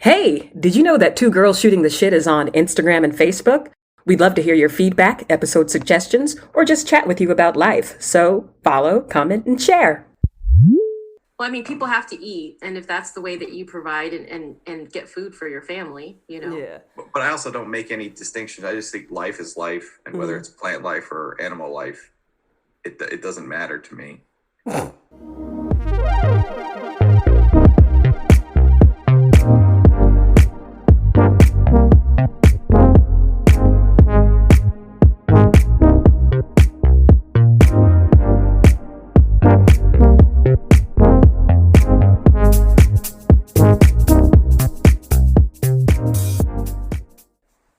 Hey, did you know that Two Girls Shooting the Shit is on Instagram and Facebook? We'd love to hear your feedback, episode suggestions, or just chat with you about life. So follow, comment, and share. Well, I mean, people have to eat, and if that's the way that you provide and get food for your family, Yeah. But I also don't make any distinctions. I just think life is life, and whether it's plant life or animal life, it doesn't matter to me.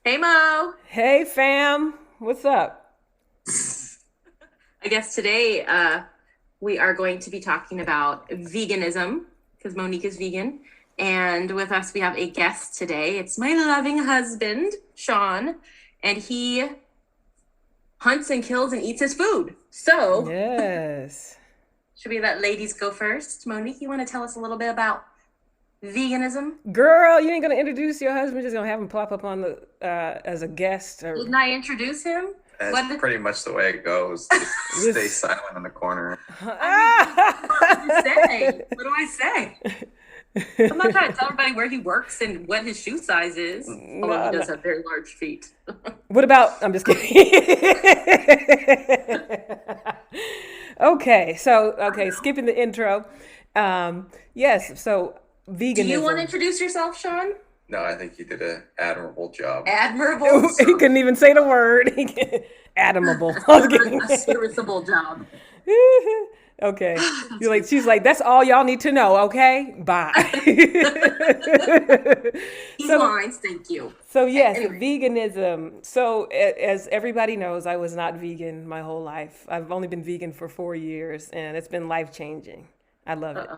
Hey, Mo. Hey, fam. What's up? I guess today we are going to be talking about veganism because Monique is vegan. And with us, we have a guest today. It's my loving husband, Sean, and he hunts and kills and eats his food. So Yes. should we let ladies go first? Monique, you want to tell us a little bit about veganism? Girl, you ain't gonna introduce your husband, just gonna have him pop up on the as a guest. Or... Didn't I introduce him? That's pretty much the way it goes. Just stay silent in the corner. What do I say? I'm not trying to tell everybody where he works and what his shoe size is. Although he does have very large feet. What about, I'm just kidding. Okay, skipping the intro. Yes, so veganism. Do you want to introduce yourself, Sean? No, I think you did an admirable job. Admirable. He couldn't even say the word. Admirable. A serviceable job. Okay. She's like, that's all y'all need to know, okay? Bye. These lines, thank you. So yes, Anyway. veganism. So as everybody knows, I was not vegan my whole life. I've only been vegan for 4 years, and it's been life-changing. I love it.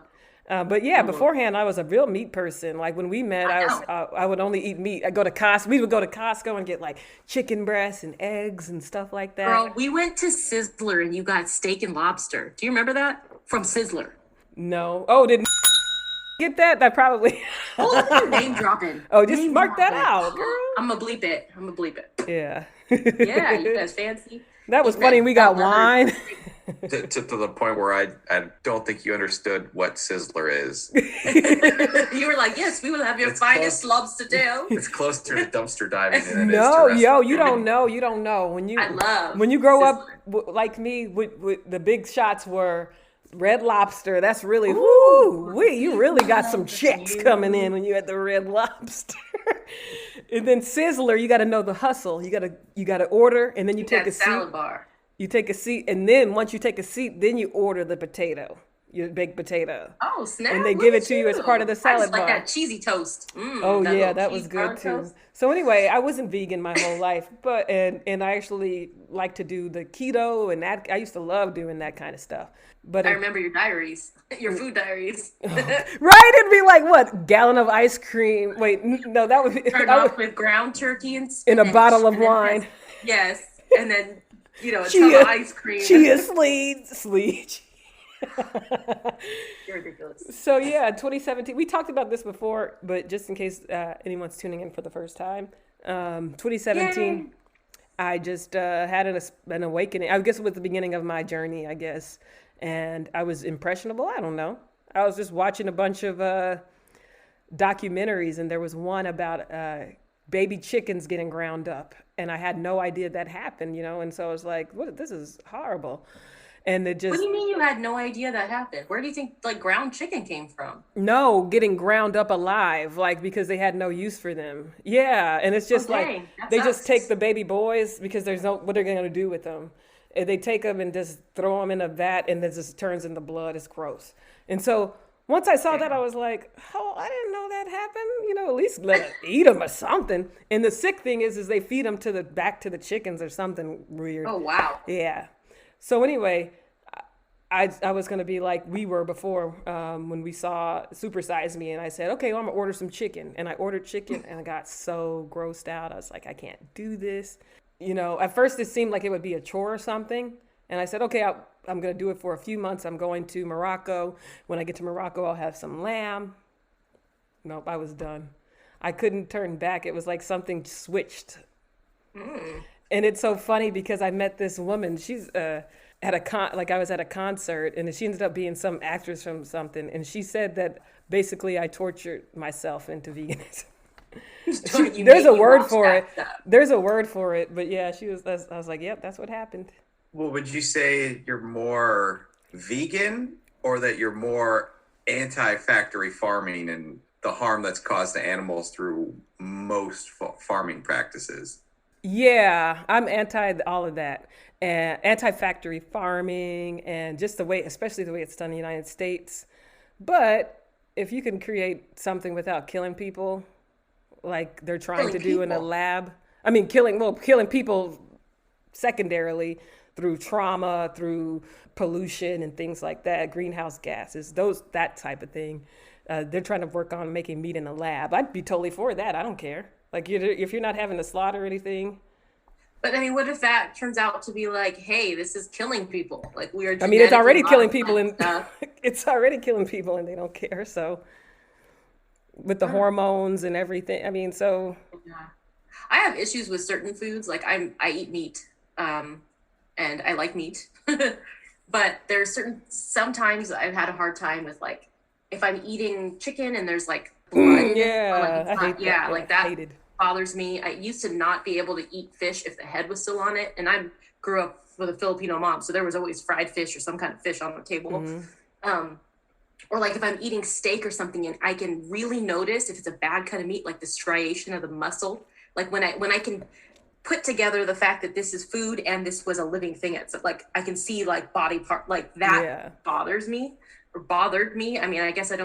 But yeah, beforehand, I was a real meat person. Like when we met, I would only eat meat. I go to Costco. We would go to Costco and get like chicken breasts and eggs and stuff like that. Girl, we went to Sizzler and you got steak and lobster. Do you remember that? From Sizzler. No. Oh, didn't get that? That probably. Oh, you're name dropping. Oh, just Name mark that dropping. out, girl. I'm going to bleep it. Yeah. Yeah, you guys fancy. That was funny. We got wine. To the point where I don't think you understood what Sizzler is. You were like, yes, we will have your finest lobster tail. It's closer to dumpster diving than it is to No, restaurant. you don't know. You don't know. When you grow Sizzler. up like me, with the big shots were Red Lobster. That's really you really got some checks coming in when you had the Red Lobster. And then Sizzler, you got to know the hustle. You got to order, and then you take a salad seat. bar. You take a seat, and then once you take a seat, then you order the potato, your baked potato. Oh, snap. And they Look give it at to you as part of the I salad just like bar. that cheesy toast. Oh yeah, that was cheese good garlic too. toast. So anyway, I wasn't vegan my whole life, but and I actually like to do the keto, and that I used to love doing that kind of stuff. But I remember your diaries, your food diaries. right, it'd be like what gallon of ice cream. Wait, no, that would be Start off with ground turkey and in spinach. a bottle of and then wine. Yes, and then a ton of ice cream. Chia seeds. You're ridiculous. So yeah, 2017. We talked about this before, but just in case anyone's tuning in for the first time, 2017. Yay. I just had an awakening. I guess it was the beginning of my journey, I guess. And I was impressionable. I don't know. I was just watching a bunch of documentaries, and there was one about baby chickens getting ground up. And I had no idea that happened, And so I was like, "What? This is horrible." And it just... What do you mean you had no idea that happened? Where do you think ground chicken came from? No, getting ground up alive, because they had no use for them. Yeah, and it's just that they sucks. just take the baby boys because there's no what they're going to do with them. And they take them and just throw them in a vat, and it just turns into blood. It's gross. And so once I saw that, I was like, "Oh, I didn't know that happened. At least let it eat them or something." And the sick thing is they feed them back to the chickens or something weird. Oh wow. Yeah. So anyway, I was going to be like we were before when we saw Super Size Me, and I said, okay, well, I'm going to order some chicken. And I ordered chicken, and I got so grossed out. I was like, I can't do this. At first it seemed like it would be a chore or something. And I said, okay, I'm going to do it for a few months. I'm going to Morocco. When I get to Morocco, I'll have some lamb. Nope, I was done. I couldn't turn back. It was like something switched. Mm. And it's so funny because I met this woman. She's at I was at a concert, and she ended up being some actress from something. And she said that basically I tortured myself into veganism. There's a word for it. There's a word for it. But yeah, I was like, yep, that's what happened. Well, would you say you're more vegan, or that you're more anti-factory farming and the harm that's caused to animals through most farming practices? Yeah, I'm anti all of that, and anti-factory farming, and just the way, especially the way it's done in the United States. But if you can create something without killing people, like they're trying Killing to do in a people. lab, I mean, killing people secondarily through trauma, through pollution and things like that, greenhouse gases, that type of thing. They're trying to work on making meat in a lab. I'd be totally for that. I don't care. Like, if you're not having to slaughter anything. But I mean, what if that turns out to be like, hey, this is killing people? Like, we are. I mean, it's already killing genetically people, and modifying stuff. it's already killing people, and they don't care. So, with the hormones and everything, I mean, so Yeah. I have issues with certain foods. Like I eat meat, and I like meat. But there's sometimes I've had a hard time with, like, if I'm eating chicken and there's like blood in it, or, yeah, like, I hate that. yeah, like that Hated. bothers me. I used to not be able to eat fish if the head was still on it, and I grew up with a Filipino mom, so there was always fried fish or some kind of fish on the table. Mm-hmm. Or like if I'm eating steak or something, and I can really notice if it's a bad cut of meat, like the striation of the muscle. Like when I can put together the fact that this is food and this was a living thing, it's like I can see like body part, like that Yeah. bothers me or bothered me. I mean, I guess I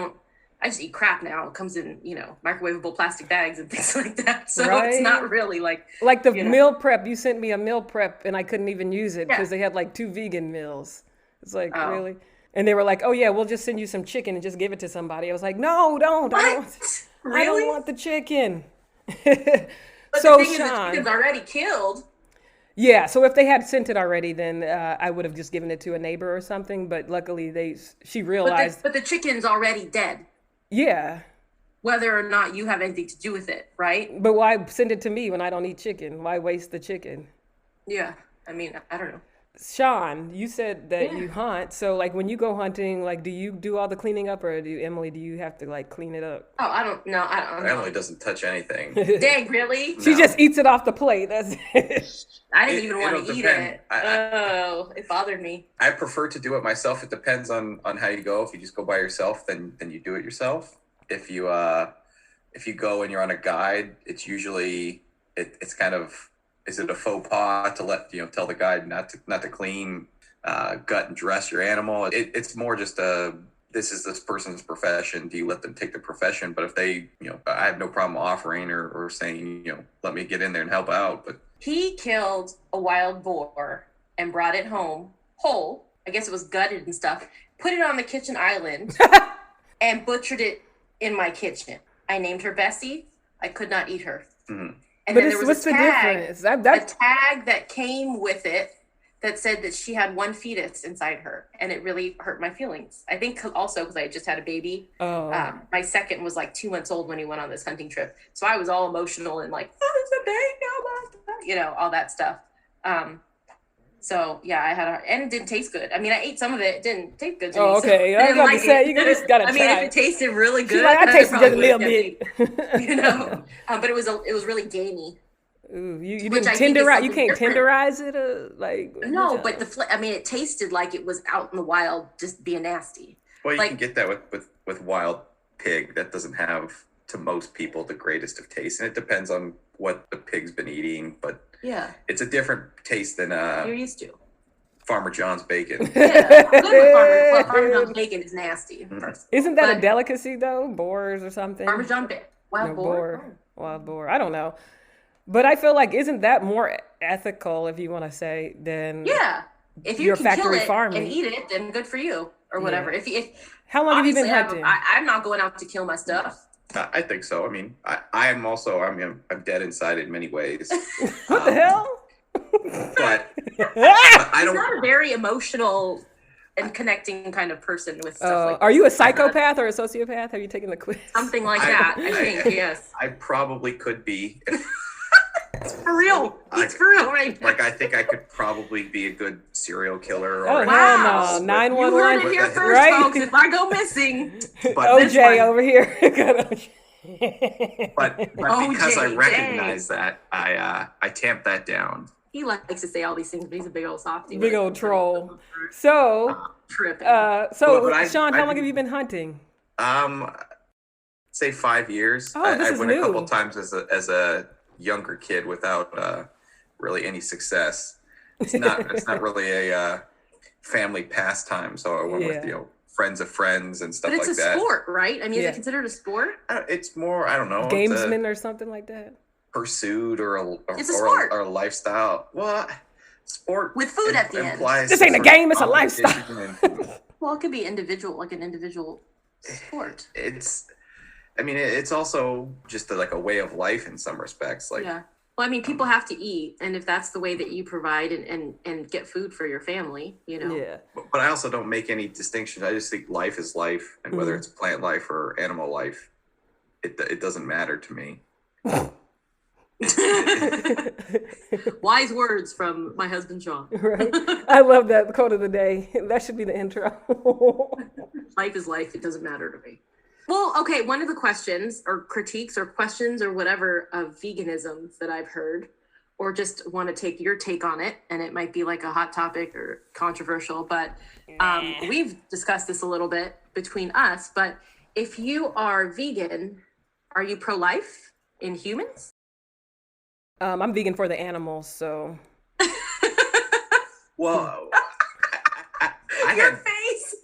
just eat crap now. It comes in, microwavable plastic bags and things like that. So Right. it's not really like Like the you know. meal prep, you sent me a meal prep, and I couldn't even use it Yeah. because they had like 2 vegan meals. It's like, Oh. really? And they were like, oh yeah, we'll just send you some chicken and just give it to somebody. I was like, no, don't. I don't, What? I Really? don't want the chicken. But So, the thing is, the Sean, chicken's already killed. yeah, so if they had sent it already, then I would have just given it to a neighbor or something. But luckily, she realized, But the chicken's already dead, yeah. whether or not you have anything to do with it, right? But why send it to me when I don't eat chicken? Why waste the chicken? Yeah. I mean, I don't know. Sean, you said that Yeah. you hunt. So, like, when you go hunting, like, do you do all the cleaning up, or Emily, do you have to, like, clean it up? Oh, I don't know. I don't know. Emily doesn't touch anything. Dang, really? She No. just eats it off the plate. That's it. I didn't even want It'll to eat depend. it. Oh, it bothered me. I prefer to do it myself. It depends on how you go. If you just go by yourself, then you do it yourself. If you go and you're on a guide, it's usually it's kind of, is it a faux pas to tell the guide not to clean, gut and dress your animal? It's more just this is this person's profession. Do you let them take the profession? But if they, I have no problem offering or saying, let me get in there and help out. But He killed a wild boar and brought it home whole. I guess it was gutted and stuff. Put it on the kitchen island and butchered it in my kitchen. I named her Bessie. I could not eat her. Mhm. And But then there was what's a the tag, difference? a tag that came with it that said that she had one fetus inside her, and it really hurt my feelings. I think also because I had just had a baby. Oh. My second was like 2 months old when he went on this hunting trip, so I was all emotional and like, oh, it's a baby, all that stuff. So yeah, and it didn't taste good. I mean, I ate some of it; it didn't taste good to me. Oh, okay. So I I was didn't about to like say, it. you just gotta I mean, try. if it tasted really She's good, like, I then tasted probably just a little would've bit. but it was really gamey. Ooh, you Which didn't I think is tenderize. You something can't different. tenderize it, like. No, but it tasted like it was out in the wild, just being nasty. well, you Like- can get that with wild pig. That doesn't have, to most people, the greatest of taste, and it depends on what the pig's been eating. But Yeah, it's a different taste than you're used to. Farmer John's bacon. Yeah, I'm good with Parmesan John's bacon is nasty. Isn't that a But- delecacy though? Boars or something? Parmesan wild No, boar. Wild boar. I don't know. But I feel like, isn't that more ethical, if you want to say, than Yeah, if you Your can kill factory it farming. and eat it, then good for you or whatever. Yeah. If How long have you been obviously hunting? I'm not going out to kill my stuff. I think so. I mean, I'm dead inside in many ways. What the hell? But I It's don't. not a very emotional and connecting kind of person with stuff like are you a psychopath or a sociopath? Have you taken the quiz? something like that? I think yes. I probably could be. It's for real. It's for real, right? Like I think I could probably be a good serial killer. Oh, Or wow. no. You heard 911. it here first, Right? folks. If I go missing, But OJ over here. but because I OJ, recognize that, I tamp that down. he likes to say all these things, but he's a big old softie. Big old troll. So, Tripping. But Sean, how long have you been hunting? Say 5 years. Oh, this I is went new. a couple times as a younger kid without really any success. It's not really a family pastime. So I went with friends of friends and stuff but it's like a that. sport, right? I mean, is Yeah. it considered a sport? It's more, I don't know, Gamesman or something like that? pursuit or It's a sport. or a lifestyle. Well, sport With food at the end. implies This ain't a sort of game, it's a lifestyle. competition and Well, it could be individual, like an individual sport. it's also just like a way of life in some respects. Like, Yeah. Well, I mean, people have to eat, and if that's the way that you provide and get food for your family, Yeah. but I also don't make any distinctions. I just think life is life, and whether it's plant life or animal life, it doesn't matter to me. Wise words from my husband, Sean. Right. I love that quote of the day. That should be the intro. Life is life. It doesn't matter to me. Well, okay. One of the questions or critiques or questions or whatever of veganism that I've heard, or just want to take your take on it, and it might be like a hot topic or controversial, but we've discussed this a little bit between us. But if you are vegan, are you pro-life in humans? I'm vegan for the animals, so. Well, I Your had face.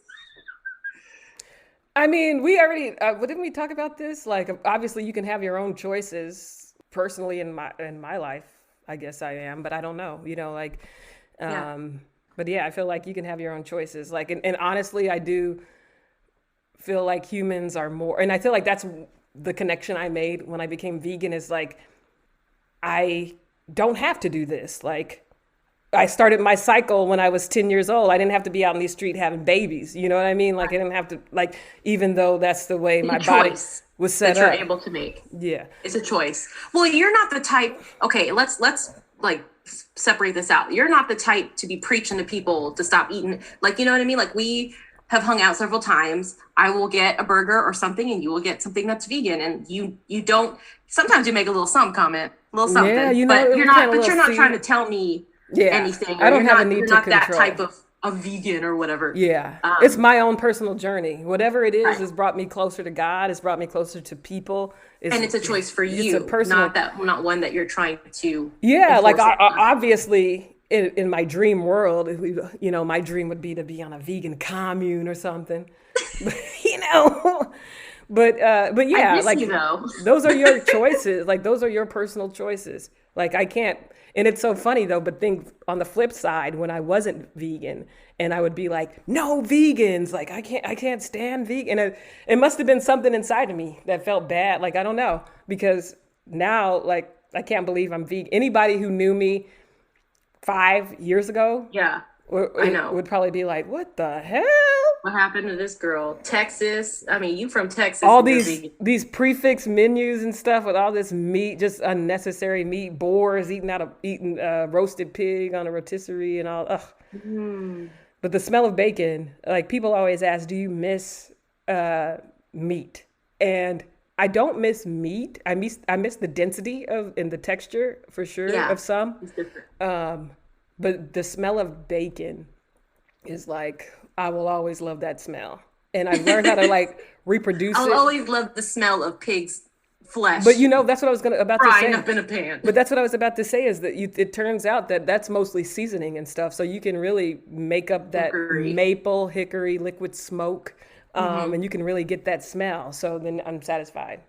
I mean, we already didn't we talk about this? Like, obviously, you can have your own choices. Personally, in my life, I guess I am, but I don't know. But yeah, I feel like you can have your own choices. Like, and honestly, I do feel like humans are more, and I feel like that's the connection I made when I became vegan. Is like, I don't have to do this. Like, I started my cycle when I was 10 years old. I didn't have to be out in the street having babies. You know what I mean? Like, I didn't have to, like, even though that's the way my body was set that up. you're able to make. Yeah. It's a choice. Well, you're not the type, okay, let's like separate this out. You're not the type to be preaching to people to stop eating. Like, you know what I mean? Like, we have hung out several times. I will get a burger or something and you will get something that's vegan, and you don't, sometimes you make a little some comment, a little something, Yeah, but you're not seed. trying to tell me anything. I don't You're have not, a need you're to not control. that type of vegan or whatever. Yeah. It's my own personal journey. Whatever it is, has brought me closer to God. It's brought me closer to people. And it's a choice for you, a personal, not one that you're trying to. Yeah, like enforce it. obviously in my dream world, my dream would be to be on a vegan commune or something. But yeah, I miss like you, though. those are your choices. Like, those are your personal choices. Like, I can't, and it's so funny though, but think on the flip side, when I wasn't vegan and I would be like, no vegans, like I can't stand vegan. And it must have been something inside of me that felt bad. Like, I don't know, because now, like, I can't believe I'm vegan. Anybody who knew me 5 years ago, Yeah. I know. would probably be like, what the hell? What happened to this girl? Texas. I mean, you from Texas. All and you're these vegan. prefix menus and stuff with all this meat, just unnecessary meat, boars eating roasted pig on a rotisserie and all. Ugh. But the smell of bacon, like, people always ask, do you miss meat? And I don't miss meat. I miss the density and the texture for sure of some. It's different. But the smell of bacon is like, I will always love that smell. And I've learned how to like reproduce I'll it. always love the smell of pig's flesh. But that's what I was about to frying say. up in a pan. But that's what I was about to say is that it turns out that that's mostly seasoning and stuff. So you can really make up that maple, hickory, liquid smoke. And you can really get that smell. So then I'm satisfied.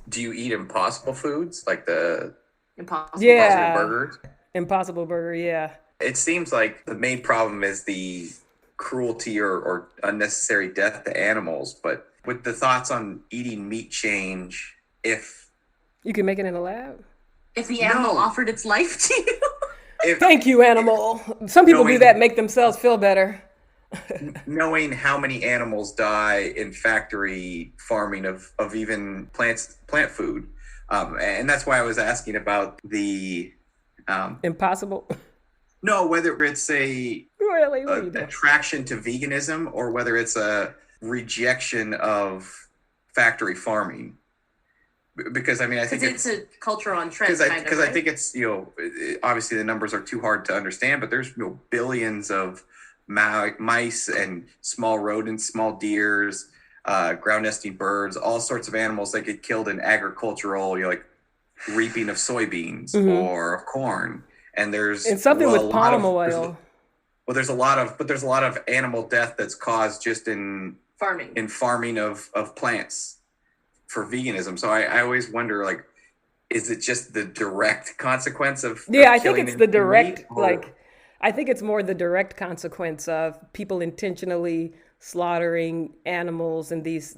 Do you eat impossible foods like the Impossible. Yeah. burgers? Impossible Burger, yeah. It seems like the main problem is the cruelty or unnecessary death to animals. But with the thoughts on eating meat change, if You can make it in a lab. If the animal offered its life to you. Thank you, animal. Some people do Knowing- that, make themselves feel better. knowing how many animals die in factory farming of even plant food. And that's why I was asking about the Impossible. no, whether it's a Really? What are you doing? attraction to veganism or whether it's a rejection of factory farming. Because I mean, I think it's a culture on trend. Because I think it's, obviously the numbers are too hard to understand, but there's billions of mice and small rodents, small deers, ground nesting birds, all sorts of animals that get killed in agricultural, like reaping of soybeans or of corn. And there's something with palm oil. There's a lot of animal death that's caused just in farming of plants for veganism. So I always wonder, like, is it just the direct consequence of I think it's the direct I think it's more the direct consequence of people intentionally slaughtering animals in these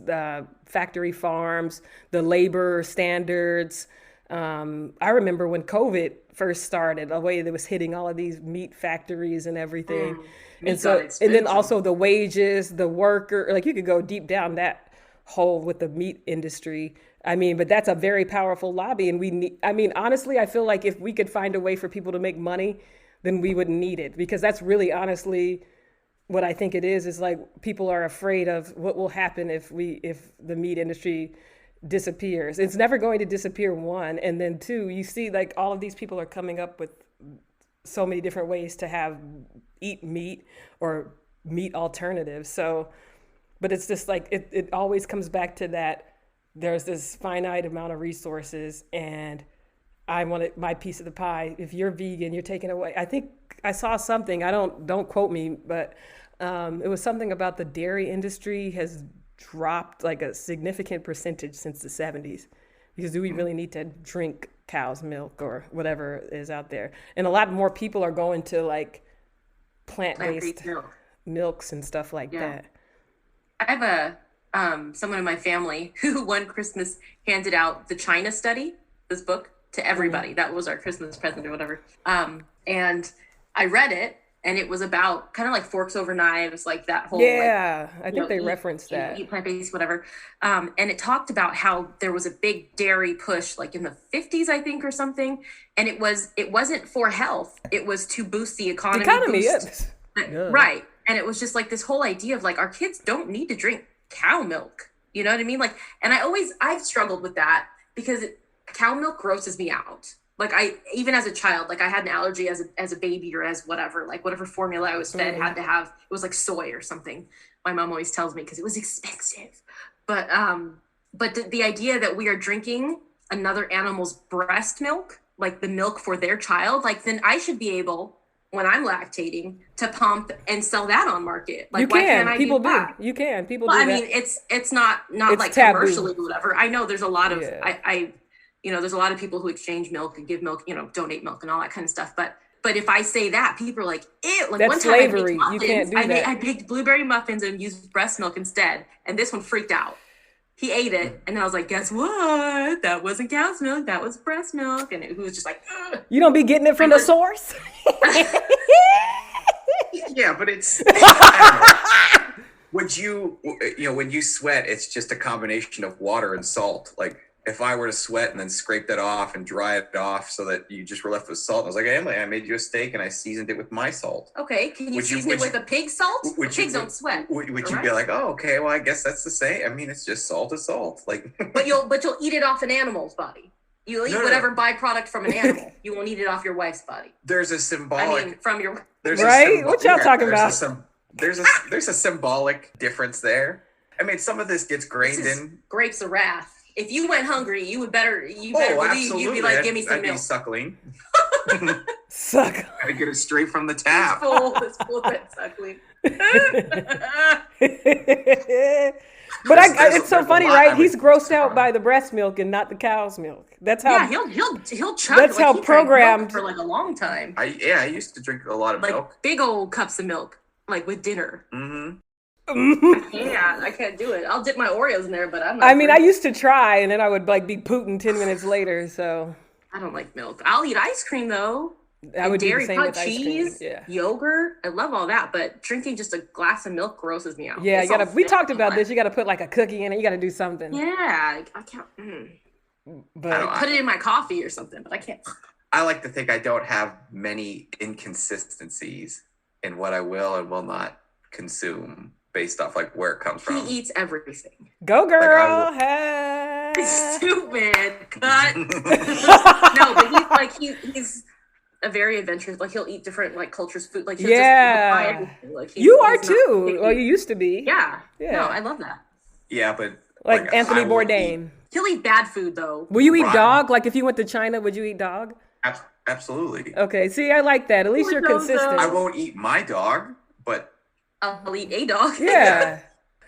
factory farms, the labor standards. I remember when COVID first started, the way that was hitting all of these meat factories and everything. And then also the wages, the worker, like you could go deep down that hole with the meat industry. I mean, but that's a very powerful lobby. And honestly, I feel like if we could find a way for people to make money, then we wouldn't need it, because that's really honestly what I think it is like people are afraid of what will happen if the meat industry disappears. It's never going to disappear, one. And then two, you see like all of these people are coming up with so many different ways to eat meat or meat alternatives. So, but it's just like, it always comes back to that. There's this finite amount of resources and I wanted my piece of the pie. If you're vegan, you're taking away. I think I saw something, don't quote me, but it was something about the dairy industry has dropped like a significant percentage since the 70s. Because do we really need to drink cow's milk or whatever is out there? And a lot more people are going to like plant-based milks and stuff like that. I have someone in my family who one Christmas handed out the China Study, this book, to everybody. That was our Christmas present or whatever. And I read it, and it was about kind of like forks over knives, like that whole I think they referenced that. Eat plant-based, whatever. And it talked about how there was a big dairy push like in the 50s, I think, or something. And it wasn't for health. It was to boost the economy. Yes. Right. And it was just like this whole idea of like, our kids don't need to drink cow milk. You know what I mean? Like, and I've struggled with that because cow milk grosses me out. Like even as a child, like I had an allergy as a baby or as whatever, like whatever formula I was fed had to have, it was like soy or something. My mom always tells me because it was expensive. But the idea that we are drinking another animal's breast milk, like the milk for their child, like then I should be able, when I'm lactating, to pump and sell that on market. Like, why can't I do that? You can. People do that. I mean, it's not it's like taboo. Commercially or whatever. I know there's a lot of there's a lot of people who exchange milk and give milk, donate milk and all that kind of stuff. But if I say that, people are like, ew. Like, that's one time slavery. I baked muffins. You can't do that. I baked blueberry muffins and used breast milk instead. And this one freaked out. He ate it. And then I was like, guess what? That wasn't cow's milk. That was breast milk. And he was just like, ugh. You don't be getting it from the source? Yeah, but it's... when you sweat, it's just a combination of water and salt. Like, if I were to sweat and then scrape that off and dry it off so that you just were left with salt, I was like, hey, Emily, I made you a steak and I seasoned it with my salt. Okay, can you season it with a pig salt? Pigs don't sweat. Would you be like, oh, okay, well, I guess that's the same. I mean, it's just salt is salt. Like, but you'll eat it off an animal's body. You'll eat whatever byproduct from an animal. You won't eat it off your wife's body. There's a symbolic. from your. What y'all talking about? There's a symbolic difference there. I mean, some of this gets grained in. Grapes of wrath. If you went hungry, you better believe absolutely. You'd be like, give me some milk. I'd be suckling. Suck. Gotta get it straight from the tap. It's full of that suckling. But it's so funny, right? He's grossed out by the breast milk and not the cow's milk. That's how. Yeah, he'll chug. That's how programmed for like a long time. I used to drink a lot of milk. Big old cups of milk, like with dinner. Mm-hmm. I can't do it. I'll dip my Oreos in there, but I'm not. I mean, I used to try, and then I would like be pooting 10 minutes later. So I don't like milk. I'll eat ice cream though. I would do the dairy same product, with ice cream. cheese, Yeah. yogurt. I love all that, but drinking just a glass of milk grosses me out. Yeah, It's you gotta. all We thick talked and about like- this. You gotta put like a cookie in it. You gotta do something. Yeah, I can't. But Put it in my coffee or something, but I can't. I like to think I don't have many inconsistencies in what I will and will not consume based off like where it comes He from. eats everything. go, girl. will- Hey. Stupid. Cut. No, but he's like he's a very adventurous. Like he'll eat different like cultures' food. Like he'll just buy everything. Like You are he's not too. picky. Well, you used to be. Yeah. Yeah. No, I love that. Yeah, but Like Anthony I will Bourdain. He'll eat bad food though. Will you eat Rotten. dog? Like if you went to China, would you eat dog? Absolutely. Okay. See, I like that. At least you're Poor Jojo. consistent. I won't eat my dog, but I'll eat a dog. Yeah.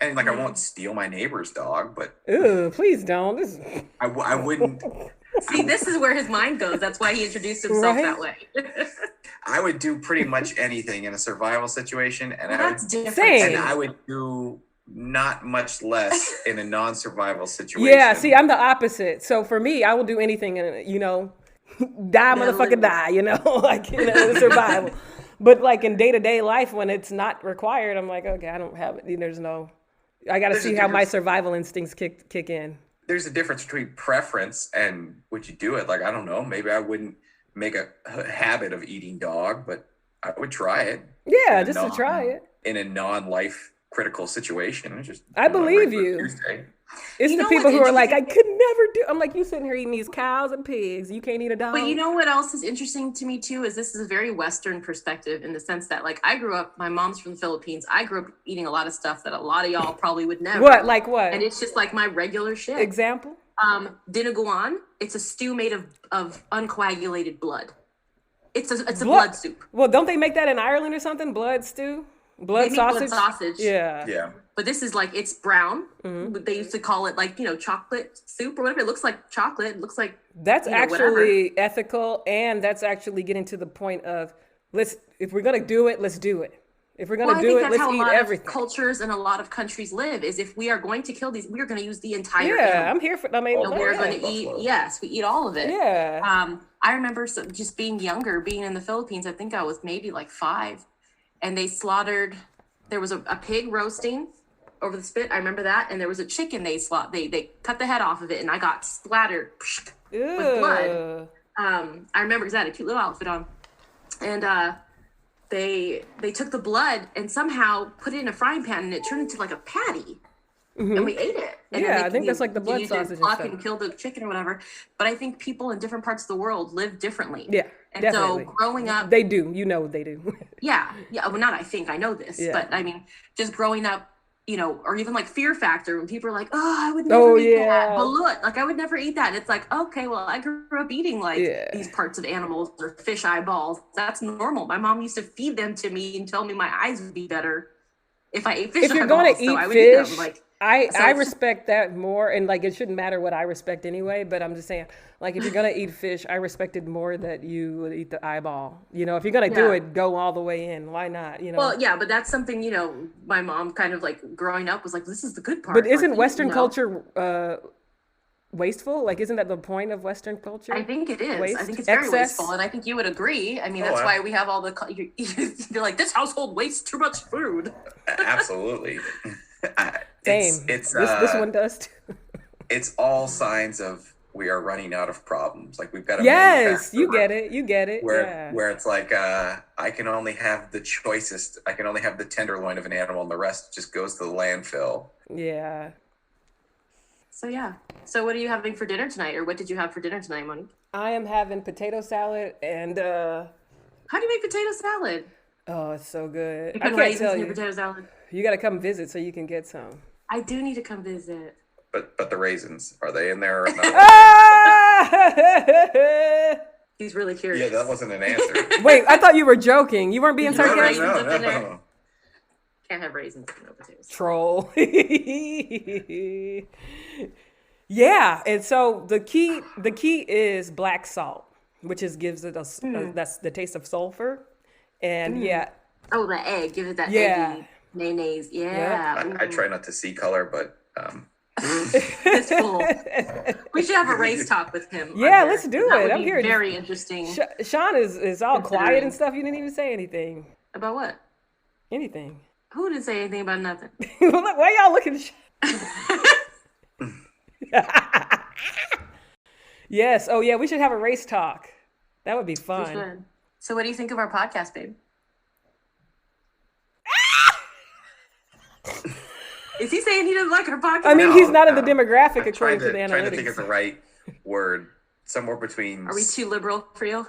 and like I won't steal my neighbor's dog, but Ooh, please don't. This. I wouldn't. See, this is where his mind goes. That's why he introduced himself Right? that way. I would do pretty much anything in a survival situation, and Well, I that's would, different. Same. and I would do not much less in a non-survival situation. Yeah. See, I'm the opposite. So for me, I will do anything, and die, motherfucker, die. Like survival. But like in day-to-day life, when it's not required, I'm like, okay, I don't have it. There's no. I got to There's a see how my difference. survival instincts kick in. There's a difference between preference and would you do it. Like I don't know, maybe I wouldn't make a habit of eating dog, but I would try it. Yeah, In a just to try it. in a non-life critical situation. It's just I believe regular you. Tuesday. It's You the know people what's who are like, I interesting? could never do. I'm like, you sitting here eating these cows and pigs. You can't eat a dog. But you know what else is interesting to me too is this is a very Western perspective in the sense that like I grew up, my mom's from the Philippines. I grew up eating a lot of stuff that a lot of y'all probably would never. What? Like what? And it's just like my regular shit. Example? Dinuguan. It's a stew made of uncoagulated blood. It's a Blood- blood soup. Well, don't they make that in Ireland or something? Blood stew? Blood They make sausage? blood sausage. Yeah. Yeah. But this is like it's brown. Mm-hmm. They used to call it like chocolate soup or whatever. It looks like chocolate. It looks like That's whatever. actually ethical, and that's actually getting to the point of if we're gonna do it, let's do it. If we're Well, gonna I do think it, that's let's how a eat lot everything. of cultures and a lot of countries live. Is if we are going to kill these, we are going to use the entire. Yeah, animal. I'm here for. I mean, Oh, And we're yeah. going to eat. Buffalo. Yes, we eat all of it. yeah. I remember just being younger, being in the Philippines. I think I was maybe like 5, and they slaughtered. There was a pig roasting over the spit. I remember that, and there was a chicken they cut the head off of it, and I got splattered with blood. Ew. I remember because I had a cute little outfit on, and they took the blood and somehow put it in a frying pan, and it turned into like a patty. And we ate it. And Yeah, then I think that's like the blood used their sausage and pluck stuff. and kill the chicken or whatever. But I think people in different parts of the world live differently. Yeah, And definitely. so growing up, They do. They do. yeah. Well, not I think I know this, Yeah. but I mean, just growing up, or even like Fear Factor when people are like, "Oh, I would never Oh, eat yeah. that." Balut, like I would never eat that. And it's like, okay, well, I grew up eating like Yeah. these parts of animals or fish eyeballs. That's normal. My mom used to feed them to me and tell me my eyes would be better if I ate fish If you're eyeballs. going to So eat I would eat them, fish, like. I So it's- respect that more, and like it shouldn't matter what I respect anyway. But I'm just saying, like if you're gonna eat fish, I respect it more that you would eat the eyeball. If you're gonna do Yeah. it, go all the way in. Why not? Well, yeah, but that's something, my mom kind of like growing up was like, this is the good part. But isn't Like, Western culture wasteful? Like, isn't that the point of Western culture? I think it is. Waste? I think it's very Excess? wasteful. And I think you would agree. I mean, Oh, that's yeah. why we have all the, you're like, this household wastes too much food. Absolutely. Same. It's this one does too. it's all signs of we are running out of problems. Like we've got a Yes, you manufacturer get it. where Yeah. where it's like I can only have the choicest. I can only have the tenderloin of an animal, and the rest just goes to the landfill. Yeah. So, yeah. So what are you having for dinner tonight? Or what did you have for dinner tonight, Monique? I am having potato salad and How do you make potato salad? oh, it's so good. You I put can't raisins tell in your you. potato salad? You got to come visit so you can get some. I do need to come visit. But the raisins, are they in there or not? Ah! He's really curious. Yeah, that wasn't an answer. Wait, I thought you were joking. You weren't being No, no, sarcastic? raisins up in there. Can't have raisins and no potatoes. Troll. Yeah, and so the key is black salt, which gives it that's the taste of sulfur, and yeah, Oh, the egg. Give it that Yeah. eggy mayonnaise. Yeah. I try not to see color, but This fool. We should have a race talk with him. Yeah, Arthur. let's do That it. would I'm be here. Very interesting. Sean is all quiet and stuff. You didn't even say anything. About what? Anything. Who didn't say anything about nothing? Why y'all looking? Yes. Oh yeah, we should have a race talk. That would be We fun. should. So, what do you think of our podcast, babe? Is he saying he doesn't like our podcast? I mean, No, he's not in the no. demographic I'm according to the trying to think of analytics. the right word. Somewhere between. Are we too liberal for you?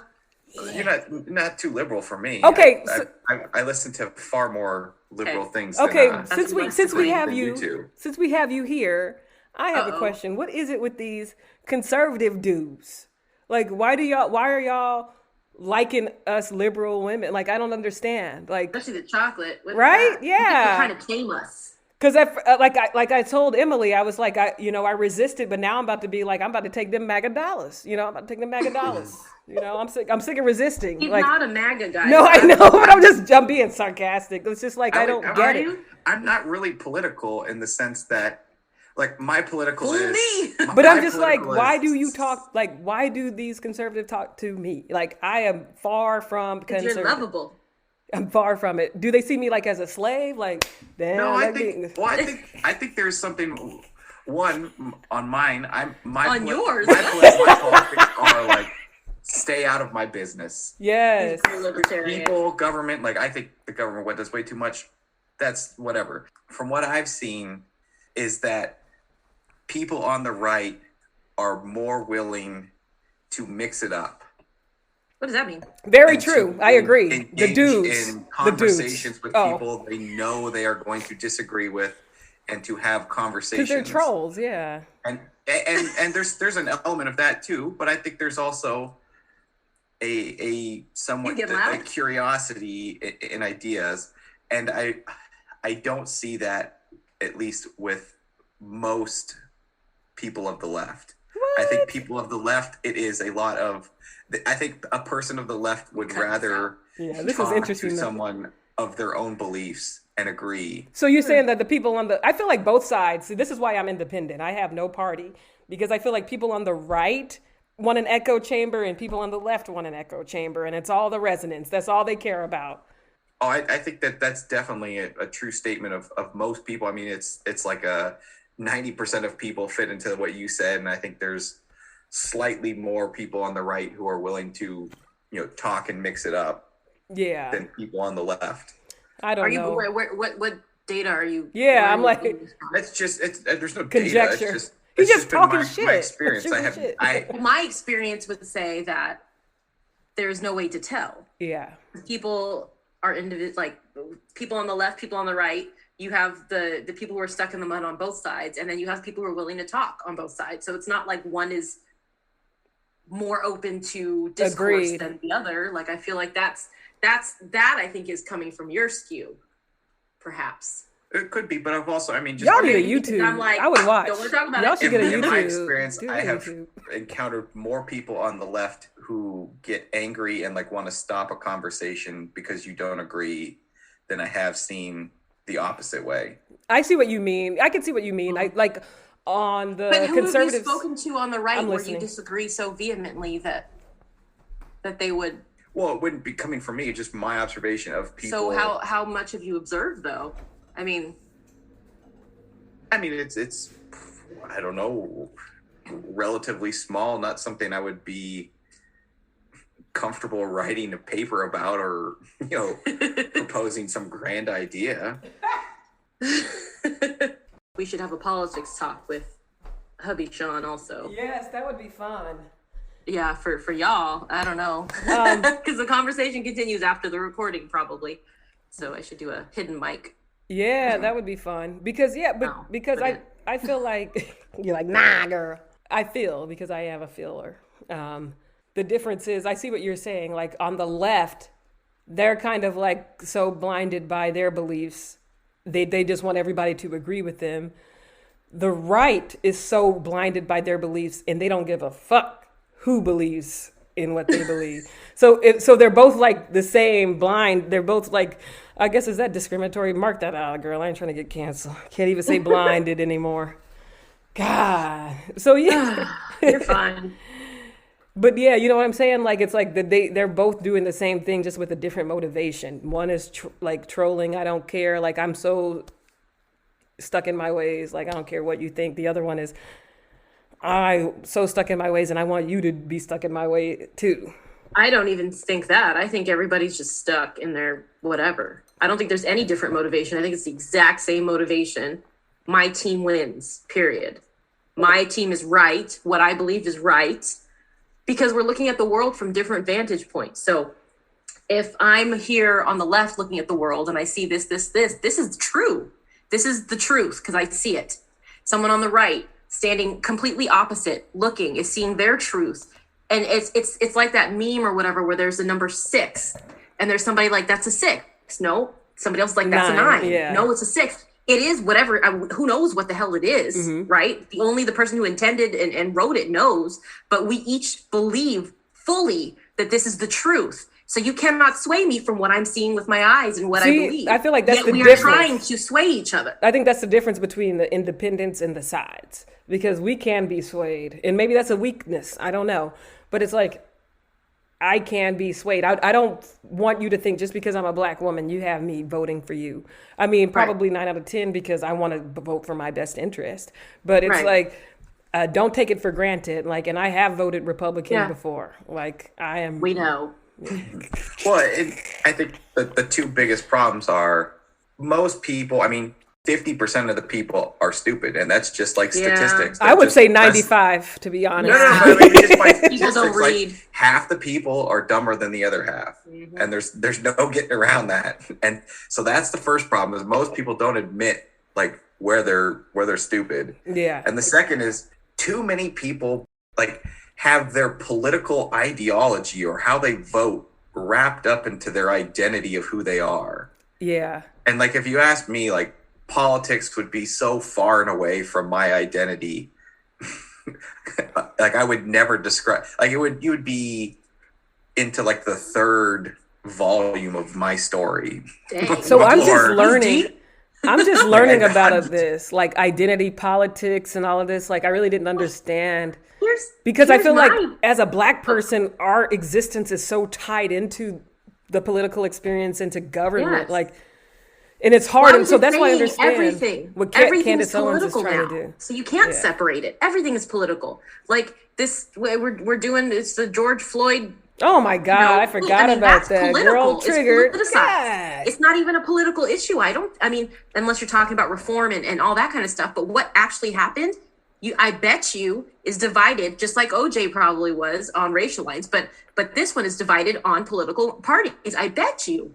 You're not too liberal for me. Okay, I listen to far more liberal Okay. things. Okay, than, since we basically have than you two. since we have you here, I have a Uh-oh. question. What is it with these conservative dudes? Like, why are y'all liking us liberal women? Like, I don't understand. Like, Especially the chocolate. What is Right? that? Yeah. People trying to tame us. because like I told Emily, I was like, I resisted, but now I'm about to be like, I'm about to take them MAGA dollars. I'm about to take them MAGA dollars. I'm sick of resisting. He's Like, not a MAGA guy. no, I know, but I'm being sarcastic. It's just like I don't Are get it. you? I'm not really political in the sense that, like, my political Fool is. me. But my I'm just like, political why is- do you talk? Like, why do these conservatives talk to me? Like, I am far from Because conservative. you're lovable. I'm far from it. Do they see me like as a slave? Like, damn. No, I that think. be- Well, I think there's something. One on mine. On yours. My politics are like, stay out of my business. Yes. You're libertarian. People, government, like, I think the government does way too much. That's whatever. From what I've seen, is that people on the right are more willing to mix it up. What does that mean? Very and true. to I agree. The engage dudes. in The conversations dudes. with Oh, people they know they are going to disagree with, and to have conversations. because they're trolls. Yeah. And there's an element of that too, but I think there's also a somewhat You get loud? a curiosity in ideas, and I don't see that, at least with most people of the left. I think people of the left, it is a lot of. I think a person of the left would Cut this rather Yeah. This is talk interesting. to though. someone of their own beliefs and agree. So you're saying that the people on the, I feel like both sides, see, this is why I'm independent. I have no party because I feel like people on the right want an echo chamber and people on the left want an echo chamber, and it's all the resonance. That's all they care about. Oh, I think that's definitely a true statement of most people. I mean, it's like 90% of people fit into what you said, and I think there's slightly more people on the right who are willing to, talk and mix it up Yeah. than people on the left. I don't Are you? know. What data are you? Yeah, where are I'm you like- getting this from? It's just there's no Conjecture. data. It's just He's just been talking my shit. experience. Shooting shit. Well, my experience would say that there's no way to tell. Yeah. People are like people on the left, people on the right. You have the people who are stuck in the mud on both sides, and then you have people who are willing to talk on both sides. So it's not like one is more open to discourse Agreed. than the other. Like I feel like that I think is coming from your skew, perhaps. It could be, but I've also, I mean, just Y'all need a Because YouTube. I'm like, I would watch. don't wanna talk about Y'all it. should get a in YouTube. my experience, Do I a have YouTube. encountered more people on the left who get angry and like want to stop a conversation because you don't agree than I have seen the opposite way. I see what you mean. I can see what you mean. I like on the But who have you conservatives. spoken to on the right I'm where listening. you disagree so vehemently that they would? Well, it wouldn't be coming from me, just my observation of people. So how much have you observed though? I mean, it's I don't know, relatively small, not something I would be comfortable writing a paper about or, proposing some grand idea. we should have a politics talk with hubby Sean also. Yes, that would be fun. Yeah, for y'all, I don't know, because the conversation continues after the recording probably. So I should do a hidden mic. Yeah, that would be fun because No, because but I feel like you're like nah, girl. I feel because I have a feeler. The difference is I see what you're saying. Like on the left, they're kind of like so blinded by their beliefs, they just want everybody to agree with them. The right is so blinded by their beliefs, and they don't give a fuck who believes in what they believe. So they're both like the same blind. They're both like, I guess, is that discriminatory? Mark that out, girl. I ain't trying to get canceled. Can't even say blinded anymore. God. So yeah. You're fine. But yeah, you know what I'm saying? Like it's like they're both doing the same thing just with a different motivation. One is like trolling, I don't care, like I'm so stuck in my ways, like I don't care what you think. The other one is I so stuck in my ways and I want you to be stuck in my way too. I don't even think that. I think everybody's just stuck in their whatever. I don't think there's any different motivation. I think it's the exact same motivation. My team wins, period. My team is right. What I believe is right. Because we're looking at the world from different vantage points. So if I'm here on the left looking at the world and I see this is true. This is the truth because I see it. Someone on the right standing completely opposite looking is seeing their truth. And it's like that meme or whatever where there's a number 6 and there's somebody like, that's a 6. No, somebody else is like, that's a 9. Yeah. No, it's a 6. It is whatever, who knows what the hell it is, right? Only the person who intended and wrote it knows, but we each believe fully that this is the truth. So you cannot sway me from what I'm seeing with my eyes and what I believe. I feel like that's Yet the we difference. are trying to sway each other. I think that's the difference between the independents and the sides because we can be swayed. And maybe that's a weakness. I don't know. But it's like, I can be swayed. I don't want you to think just because I'm a black woman, you have me voting for you. I mean, probably 9 out of 10 because I want to vote for my best interest. But it's like, don't take it for granted. Like, and I have voted Republican before. Like, I am. We know. Well, I think the two biggest problems are most people, I mean, 50% of the people are stupid, and that's just like statistics. I would say 95, to be honest. No, I mean, just by people don't read. Like, half the people are dumber than the other half, and there's no getting around that. And so that's the first problem: is most people don't admit like where they're stupid. Yeah. And the second is too many people like have their political ideology or how they vote wrapped up into their identity of who they are. Yeah. And like if you ask me, like, politics would be so far and away from my identity. Like I would never describe, like you would be into like the 3rd volume of my story. So I'm just learning. I'm just learning about this, like identity politics and all of this. Like I really didn't understand because I feel like as a black person, our existence is so tied into the political experience, into government. Like, and it's hard, and so that's why I understand what Candace Owens is trying to do. So you can't separate it. Everything is political. Like this, we're doing. It's the George Floyd. Oh my God, I forgot about that. Girl, triggered. It's not even a political issue. I mean, unless you're talking about reform and all that kind of stuff. But what actually happened? I bet you is divided, just like OJ probably was on racial lines. But this one is divided on political parties. I bet you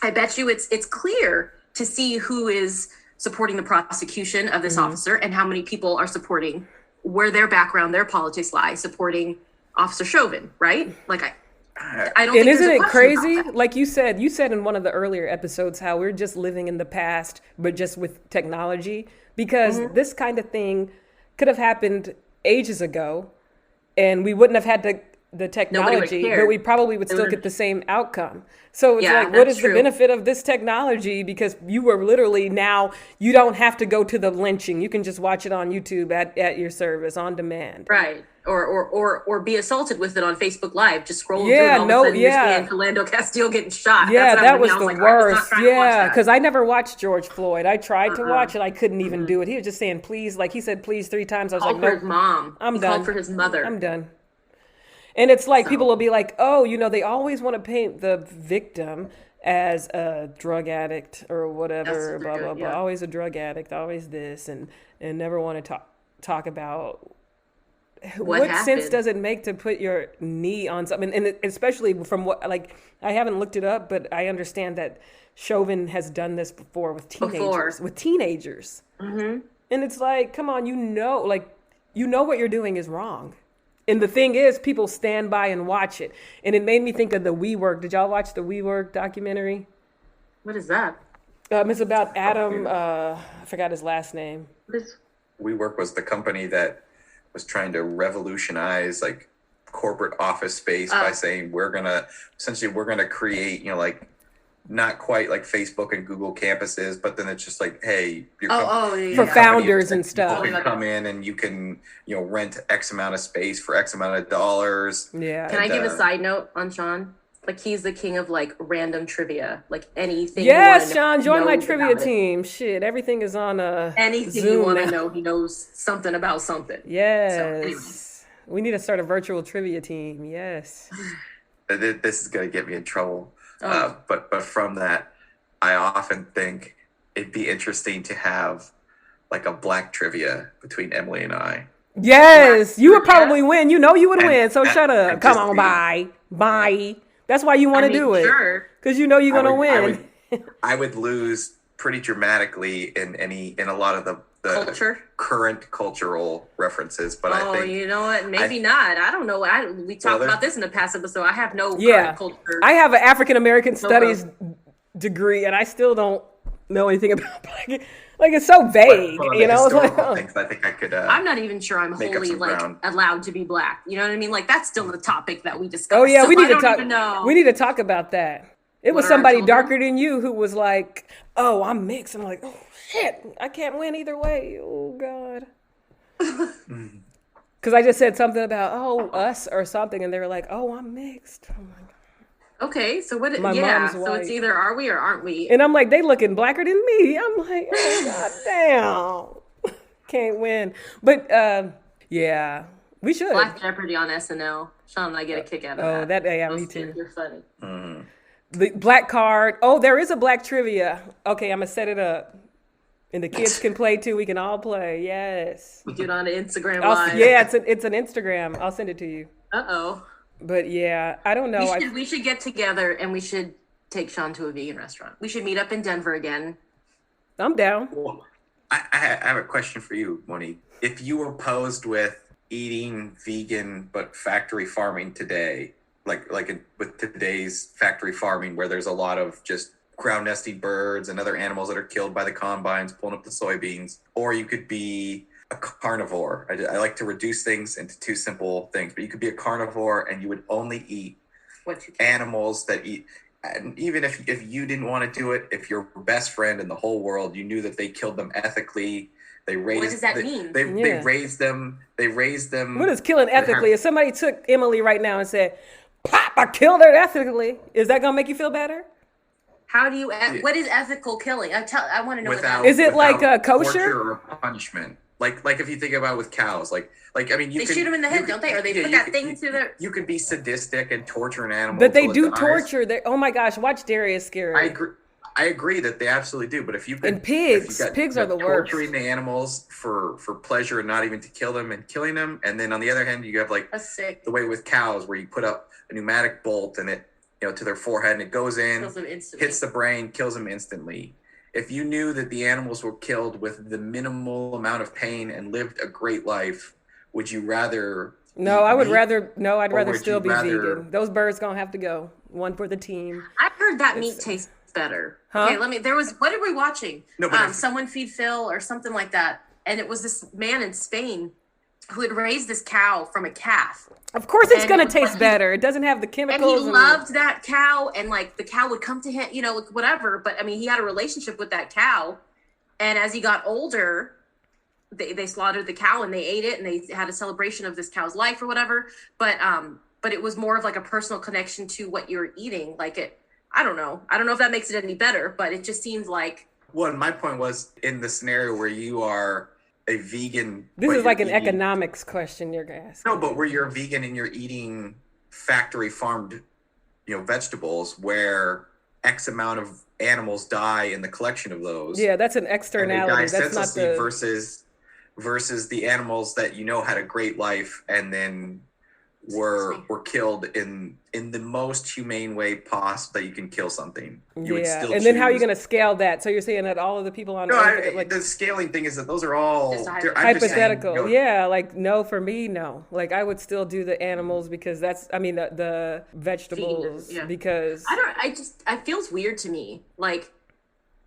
it's clear to see who is supporting the prosecution of this officer and how many people are supporting where their background, their politics lie, supporting Officer Chauvin, right? Like I don't. And isn't it crazy? Like you said in one of the earlier episodes how we're just living in the past, but just with technology, because this kind of thing could have happened ages ago, and we wouldn't have had the technology, but we probably would still get the same outcome. So it's like, what is the benefit of this technology? Because you were literally now, you don't have to go to the lynching. You can just watch it on YouTube at your service on demand. Right. Or be assaulted with it on Facebook Live. Just scroll through and all of a sudden you're seeing Philando Castile getting shot. Yeah, that was the worst. Yeah, because I never watched George Floyd. I tried to watch it. I couldn't even do it. He was just saying please. Like he said please 3 times. I was like, no. Called for his mom. I'm done. He called for his mother. I'm done. And it's like people will be like, oh, they always want to paint the victim as a drug addict or whatever, blah, blah, blah. Always a drug addict, always this, and never want to talk about what sense does it make to put your knee on something. And especially from what, like, I haven't looked it up, but I understand that Chauvin has done this before with teenagers. Mm-hmm. And it's like, come on, what you're doing is wrong. And the thing is, people stand by and watch it. And it made me think of the WeWork. Did y'all watch the WeWork documentary? What is that? It's about Adam, I forgot his last name. WeWork was the company that was trying to revolutionize like corporate office space by saying we're gonna create, like not quite like Facebook and Google campuses, but then it's just like, hey, Yeah. For founders and stuff. You can come in and you can, rent X amount of space for X amount of dollars. Yeah. Can I give a side note on Sean? Like, he's the king of like random trivia, like anything. Yes, Sean, join my trivia team. Shit, everything is on anything Zoom you want to now. know, he knows something about something. Yes. So, anyway. We need to start a virtual trivia team. Yes. This is going to get me in trouble. Oh. But from that, I often think it'd be interesting to have like a black trivia between Emily and I. Yes, you would probably win. You know you would win. So shut up. and Come just on, be- bye. That's why you want to do it. Sure. Because you know you're going to win. I would lose pretty dramatically in a lot of the Culture? current cultural references, but I think you know what? Maybe not. I don't know. We talked about this in the past episode. I have no current culture. I have an African American studies degree, and I still don't know anything about black. Like, it's so vague, but you know? It's like, historical things, I think I could. I'm not even sure I'm make up wholly some like ground. allowed to be black. You know what I mean? Like, that's still the topic that we discussed. oh yeah, So we need I to don't talk. even know. We need to talk about that. It was What are our somebody children? darker than you who was like, "Oh, I'm mixed." I'm like, "Oh shit, I can't win either way." Oh god. Because I just said something about us or something, and they were like, "Oh, I'm mixed." Oh my god. Okay, so what? My Yeah, mom's so it's white. either are we or aren't we? And I'm like, they looking blacker than me. I'm like, oh god damn, can't win. But yeah, we should. Black Jeopardy on SNL. Sean and I get a kick out of that. Oh, that yeah, me Those too. kids are funny. The black card. Oh, there is a black trivia. Okay, I'm gonna set it up, and the kids can play too. We can all play. Yes. We do it on Instagram Live. Yeah, it's an Instagram. I'll send it to you. Uh-oh. But yeah, I don't know. We should get together and we should take Sean to a vegan restaurant. We should meet up in Denver again. I'm down. Well, I have a question for you, Monique. If you were posed with eating vegan but factory farming today, with today's factory farming where there's a lot of just ground nesting birds and other animals that are killed by the combines pulling up the soybeans, or you could be a carnivore. I like to reduce things into two simple things, but you could be a carnivore and you would only eat animals that eat. And even if you didn't want to do it, if your best friend in the whole world, you knew that they killed them ethically, what does that mean? They raised them. What is killing ethically? If somebody took Emily right now and said, "Pop, I killed her ethically," is that gonna make you feel better? How do you? What is ethical killing? I want to know. Is it like a kosher torture or punishment? Like if you think about with cows, like I mean, they shoot them in the head, don't they? Or they put that thing through their. You could be sadistic and torture an animal. But they do torture. Oh my gosh, watch Darius Scary. I agree that they absolutely do. But if you could, and pigs are the worst. Torturing the animals for pleasure and not even to kill them and killing them, and then on the other hand, you have like the way with cows where you put up a pneumatic bolt and it to their forehead and it goes in, hits the brain, kills them instantly. If you knew that the animals were killed with the minimal amount of pain and lived a great life, would you rather? I'd rather still be vegan. Those birds gonna have to go. One for the team. I heard that meat tastes better. Huh? Okay, what are we watching? No, but Someone Feed Phil or something like that. And it was this man in Spain who had raised this cow from a calf. Of course it's going to taste better. It doesn't have the chemicals. And he loved that cow, and like the cow would come to him, whatever. But I mean, he had a relationship with that cow. And as he got older, they slaughtered the cow and they ate it and they had a celebration of this cow's life or whatever. But it was more of like a personal connection to what you're eating. I don't know if that makes it any better, but it just seems like. Well, my point was in the scenario where you are a vegan. This is like an economics question you're asking. No, but where you're a vegan and you're eating factory farmed, vegetables where X amount of animals die in the collection of those. Yeah, that's an externality. That's not the versus the animals that had a great life and then were killed in the most humane way possible that you can kill something. You would still then how are you going to scale that? So you're saying that all of the people on Earth, the scaling thing is that those are all hypothetical. No, for me, no. Like I would still do the animals because the vegetables because it feels weird to me, like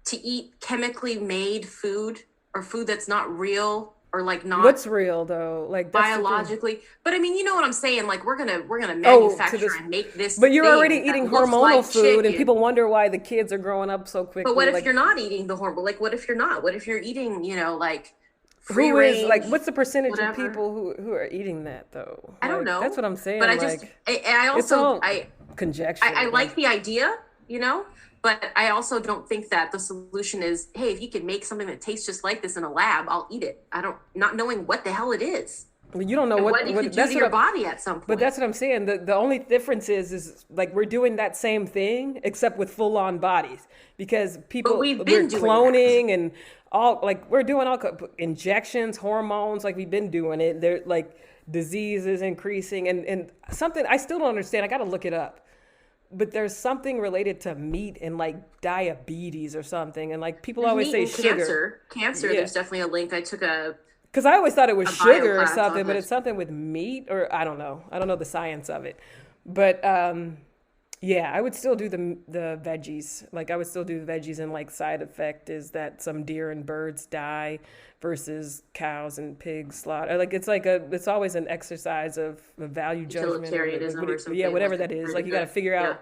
to eat chemically made food or food that's not real or like not What's real though? Like that's biologically. But I mean, you know what I'm saying? Like we're gonna Oh, manufacture and make this. but you're thing already that eating looks hormonal like food, and chicken. people wonder why the kids are growing up so quickly. But what if like, you're not eating the hormone? Like, what if you're not? What if you're eating, you know, like free who range? is like what's the percentage whatever. of people who are eating that though? I don't know. That's what I'm saying. But I like, just, I it's also, all conjecture. I like the idea, you know, but I also don't think that the solution is, hey, if you can make something that tastes just like this in a lab, I'll eat it. Not knowing what the hell it is. Well, you don't know And what it could do that's to your body at some point. But that's what I'm saying. The only difference is like we're doing that same thing except with full on bodies because people we've been doing cloning and all like we're doing all injections, hormones, like we've been doing it. They're like diseases increasing and something I still don't understand. I got to look it up. But there's something related to meat and like diabetes or something, and like people always say sugar. Cancer. Yeah. There's definitely a link. I took because I always thought it was sugar or something, but it. it's something with meat or I don't know. I don't know the science of it, but yeah, I would still do the veggies. Like I would still do the veggies, and like side effect is that some deer and birds die versus cows and pigs slaughter. Like it's always an exercise of value judgment, utilitarianism or something. Yeah, whatever that is. Like you got to figure out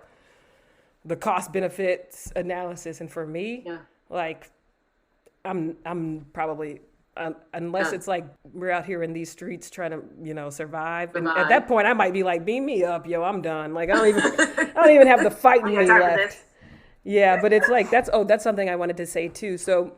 the cost benefits analysis, and for me, like I'm probably. Unless it's like we're out here in these streets trying to, you know, survive. And at that point, I might be like, beam me up, yo, I'm done. Like I don't even have the fight in me left. Yeah, but it's like that's something I wanted to say too. So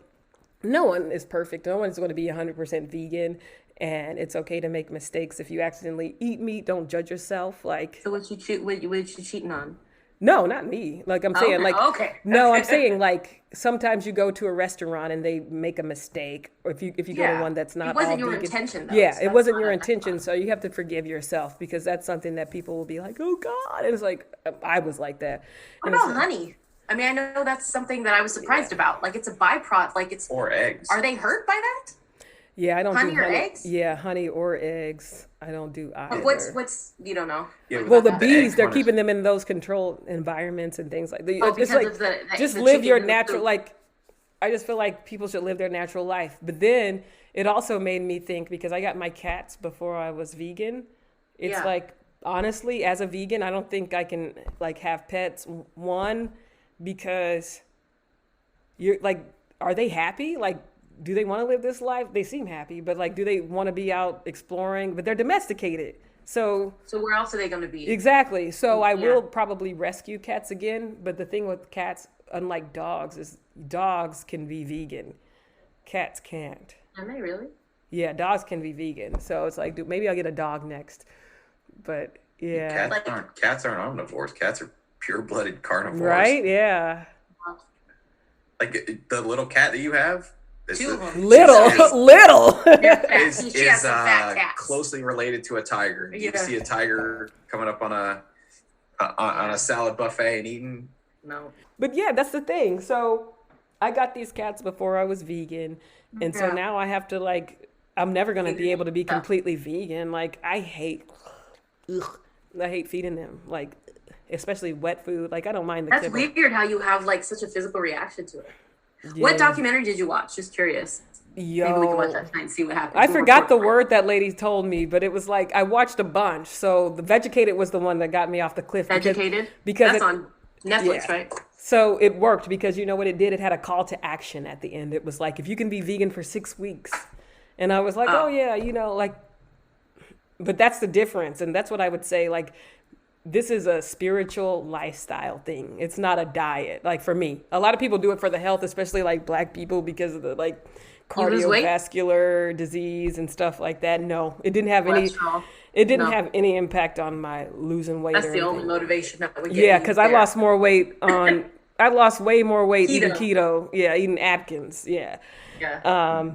no one is perfect. No one's going to be 100% vegan, and it's okay to make mistakes. If you accidentally eat meat, don't judge yourself. Like so, what you cheating on? No, not me. Like I'm saying, I'm saying like sometimes you go to a restaurant and they make a mistake, or if you go to one that's not. It wasn't all your vegan. intention, though. Yeah, so it wasn't your intention, so you have to forgive yourself because that's something that people will be like, oh God, and it's like I was like that. What about honey? I mean, I know that's something that I was surprised about. Like it's a byproduct. Like it's or eggs. Are they hurt by that? Yeah, I don't honey do honey or eggs. Yeah, honey or eggs. I don't do either. But what's you don't know? Yeah, well, the bees, they're keeping them in those controlled environments and things like that. Because like, of the just live your natural, like, I just feel like people should live their natural life. But then it also made me think, because I got my cats before I was vegan. It's like, honestly, as a vegan, I don't think I can like have pets. One, because you're like, are they happy? Like, do they want to live this life? They seem happy, but like, do they want to be out exploring? But they're domesticated. So where else are they going to be? Exactly. So I will probably rescue cats again. But the thing with cats, unlike dogs, is dogs can be vegan. Cats can't. Can they really? Yeah, dogs can be vegan. So it's like, dude, maybe I'll get a dog next. But yeah. Cats aren't omnivores. Cats are pure-blooded carnivores. Right? Yeah. Like the little cat that you have. Two of them. Little. is closely related to a tiger. Do you see a tiger coming up on a salad buffet and eating? No. But yeah, that's the thing. So I got these cats before I was vegan, and so now I have to like. I'm never gonna be able to be completely vegan. Like I hate feeding them. Like especially wet food. Like I don't mind the. That's weird how you have like such a physical reaction to it. Yeah. What documentary did you watch? Just curious. Yo, maybe we can watch that tonight and see what happens. I forgot the word that lady told me, but it was like I watched a bunch. So the Vegucated was the one that got me off the cliff. Vegucated? Because that's on Netflix, right? So it worked because you know what it did? It had a call to action at the end. It was like, if you can be vegan for 6 weeks. And I was like, oh yeah, you know, like, but that's the difference. And that's what I would say, like, this is a spiritual lifestyle thing. It's not a diet. Like for me, a lot of people do it for the health, especially like Black people, because of the like cardiovascular disease and stuff like that. No, it didn't have have any impact on my losing weight. That's the only motivation that would get Yeah, because I lost more weight on. I lost way more weight eating keto. Yeah, eating Atkins. Yeah. Yeah.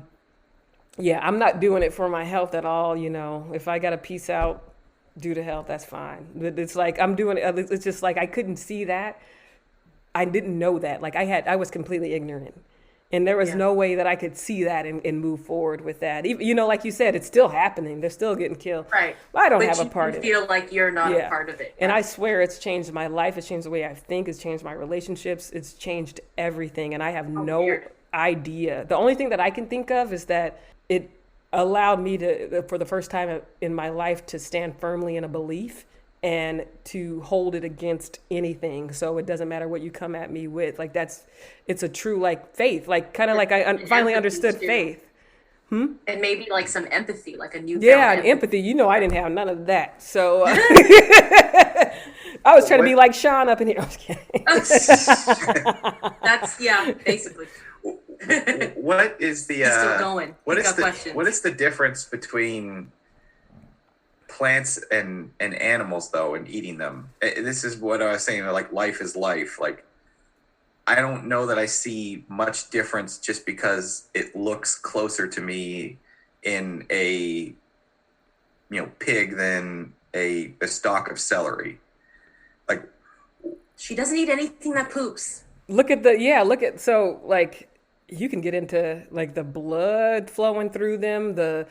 Yeah, I'm not doing it for my health at all. You know, if I got to peace out due to health, that's fine. But it's like I'm doing it. It's just like I couldn't see that. I didn't know that. Like I was completely ignorant. And there was no way that I could see that and move forward with that. Even, you know, like you said, it's still happening. They're still getting killed. Right. But I don't have a part of it. You feel like you're not a part of it. And I swear it's changed my life. It's changed the way I think. It's changed my relationships. It's changed everything. And I have no idea. The only thing that I can think of is that allowed me to, for the first time in my life, to stand firmly in a belief and to hold it against anything. So it doesn't matter what you come at me with. Like it's a true like faith, like kind of like finally understood faith. And maybe like some empathy, like a new empathy. You know, I didn't have none of that. So I was trying to be like Sean up in here. I was kidding. That's basically. What is the still going? What is the difference between plants and animals though, and eating them? This is what I was saying. Like life is life. Like I don't know that I see much difference just because it looks closer to me in a pig than a stalk of celery. Like she doesn't eat anything that poops. So like you can get into like the blood flowing through them. The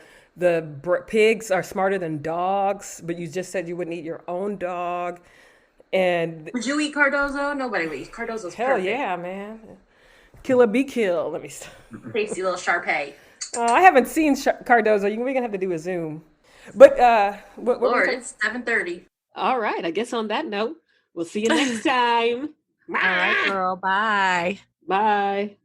pigs are smarter than dogs, but you just said you wouldn't eat your own dog. And would you eat Cardozo? Nobody would eat Cardozo's hell perfect. Yeah, man. Kill or be killed. Let me stop. Tasty little Shar-Pei. I haven't seen Cardozo. We're gonna have to do a Zoom. But Lord, it's 7:30. All right. I guess on that note, we'll see you next time. All right, girl. Bye. Bye.